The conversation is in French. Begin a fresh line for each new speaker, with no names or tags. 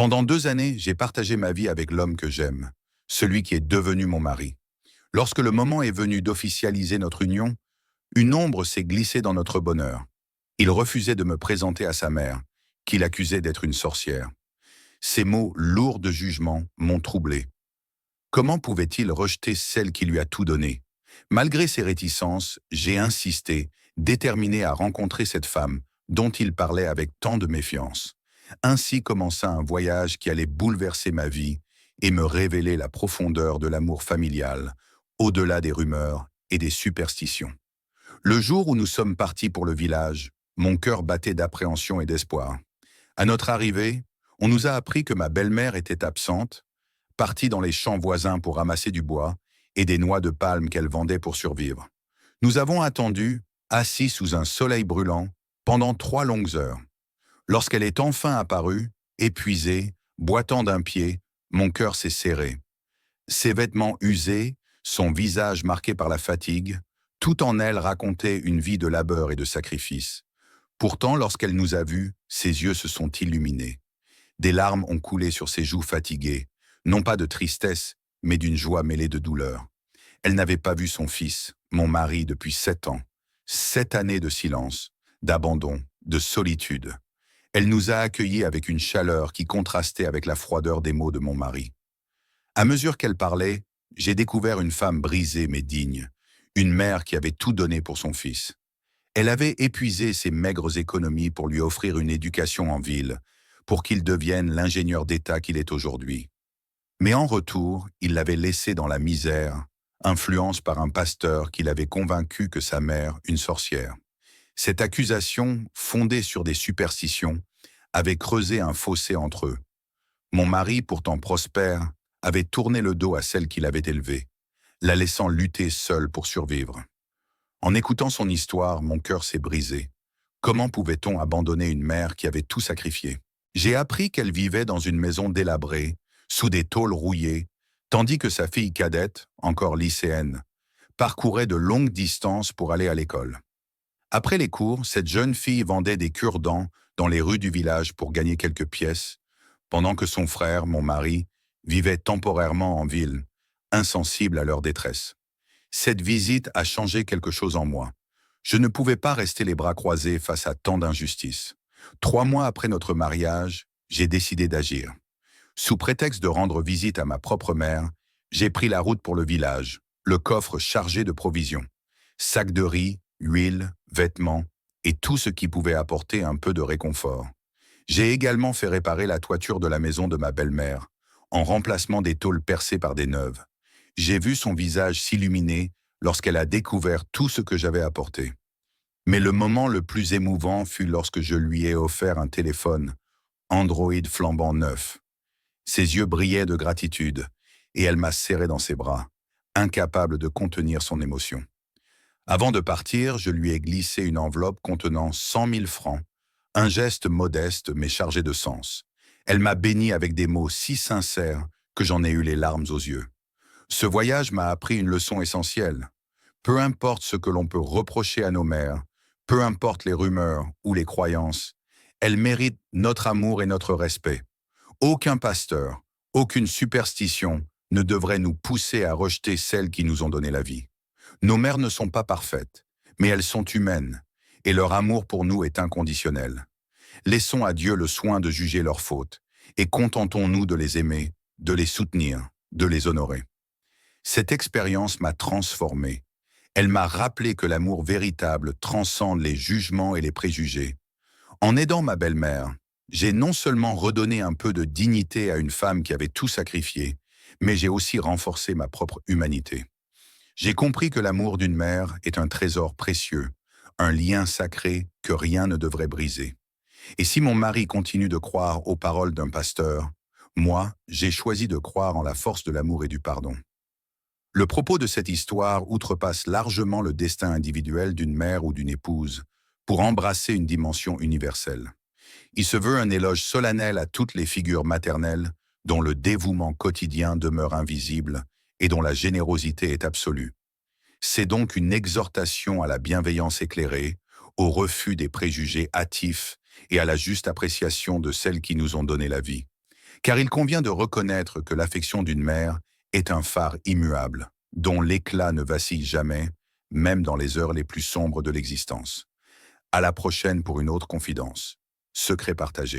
Pendant 2 années, j'ai partagé ma vie avec l'homme que j'aime, celui qui est devenu mon mari. Lorsque le moment est venu d'officialiser notre union, une ombre s'est glissée dans notre bonheur. Il refusait de me présenter à sa mère, qu'il accusait d'être une sorcière. Ces mots lourds de jugement m'ont troublé. Comment pouvait-il rejeter celle qui lui a tout donné? Malgré ses réticences, j'ai insisté, déterminé à rencontrer cette femme dont il parlait avec tant de méfiance. Ainsi commença un voyage qui allait bouleverser ma vie et me révéler la profondeur de l'amour familial, au-delà des rumeurs et des superstitions. Le jour où nous sommes partis pour le village, mon cœur battait d'appréhension et d'espoir. À notre arrivée, on nous a appris que ma belle-mère était absente, partie dans les champs voisins pour ramasser du bois et des noix de palme qu'elle vendait pour survivre. Nous avons attendu, assis sous un soleil brûlant, pendant 3 longues heures. Lorsqu'elle est enfin apparue, épuisée, boitant d'un pied, mon cœur s'est serré. Ses vêtements usés, son visage marqué par la fatigue, tout en elle racontait une vie de labeur et de sacrifice. Pourtant, lorsqu'elle nous a vus, ses yeux se sont illuminés. Des larmes ont coulé sur ses joues fatiguées, non pas de tristesse, mais d'une joie mêlée de douleur. Elle n'avait pas vu son fils, mon mari, depuis 7 ans. 7 années de silence, d'abandon, de solitude. Elle nous a accueillis avec une chaleur qui contrastait avec la froideur des mots de mon mari. À mesure qu'elle parlait, j'ai découvert une femme brisée mais digne, une mère qui avait tout donné pour son fils. Elle avait épuisé ses maigres économies pour lui offrir une éducation en ville, pour qu'il devienne l'ingénieur d'État qu'il est aujourd'hui. Mais en retour, il l'avait laissé dans la misère, influence par un pasteur qui l'avait convaincu que sa mère, une sorcière. Cette accusation, fondée sur des superstitions, avait creusé un fossé entre eux. Mon mari, pourtant prospère, avait tourné le dos à celle qui l'avait élevée, la laissant lutter seule pour survivre. En écoutant son histoire, mon cœur s'est brisé. Comment pouvait-on abandonner une mère qui avait tout sacrifié? J'ai appris qu'elle vivait dans une maison délabrée, sous des tôles rouillées, tandis que sa fille cadette, encore lycéenne, parcourait de longues distances pour aller à l'école. Après les cours, cette jeune fille vendait des cure-dents dans les rues du village pour gagner quelques pièces, pendant que son frère, mon mari, vivait temporairement en ville, insensible à leur détresse. Cette visite a changé quelque chose en moi. Je ne pouvais pas rester les bras croisés face à tant d'injustices. 3 mois après notre mariage, j'ai décidé d'agir. Sous prétexte de rendre visite à ma propre mère, j'ai pris la route pour le village, le coffre chargé de provisions. Sacs de riz, huile, vêtements et tout ce qui pouvait apporter un peu de réconfort. J'ai également fait réparer la toiture de la maison de ma belle-mère, en remplacement des tôles percées par des neuves. J'ai vu son visage s'illuminer lorsqu'elle a découvert tout ce que j'avais apporté. Mais le moment le plus émouvant fut lorsque je lui ai offert un téléphone, Android flambant neuf. Ses yeux brillaient de gratitude, et elle m'a serré dans ses bras, incapable de contenir son émotion. Avant de partir, je lui ai glissé une enveloppe contenant 100 000 francs, un geste modeste mais chargé de sens. Elle m'a béni avec des mots si sincères que j'en ai eu les larmes aux yeux. Ce voyage m'a appris une leçon essentielle. Peu importe ce que l'on peut reprocher à nos mères, peu importe les rumeurs ou les croyances, elles méritent notre amour et notre respect. Aucun pasteur, aucune superstition ne devrait nous pousser à rejeter celles qui nous ont donné la vie. Nos mères ne sont pas parfaites, mais elles sont humaines, et leur amour pour nous est inconditionnel. Laissons à Dieu le soin de juger leurs fautes, et contentons-nous de les aimer, de les soutenir, de les honorer. Cette expérience m'a transformé. Elle m'a rappelé que l'amour véritable transcende les jugements et les préjugés. En aidant ma belle-mère, j'ai non seulement redonné un peu de dignité à une femme qui avait tout sacrifié, mais j'ai aussi renforcé ma propre humanité. J'ai compris que l'amour d'une mère est un trésor précieux, un lien sacré que rien ne devrait briser. Et si mon mari continue de croire aux paroles d'un pasteur, moi, j'ai choisi de croire en la force de l'amour et du pardon. Le propos de cette histoire outrepasse largement le destin individuel d'une mère ou d'une épouse pour embrasser une dimension universelle. Il se veut un éloge solennel à toutes les figures maternelles dont le dévouement quotidien demeure invisible et dont la générosité est absolue. C'est donc une exhortation à la bienveillance éclairée, au refus des préjugés hâtifs et à la juste appréciation de celles qui nous ont donné la vie. car il convient de reconnaître que l'affection d'une mère est un phare immuable, dont l'éclat ne vacille jamais, même dans les heures les plus sombres de l'existence. À la prochaine pour une autre confidence. Secret partagé.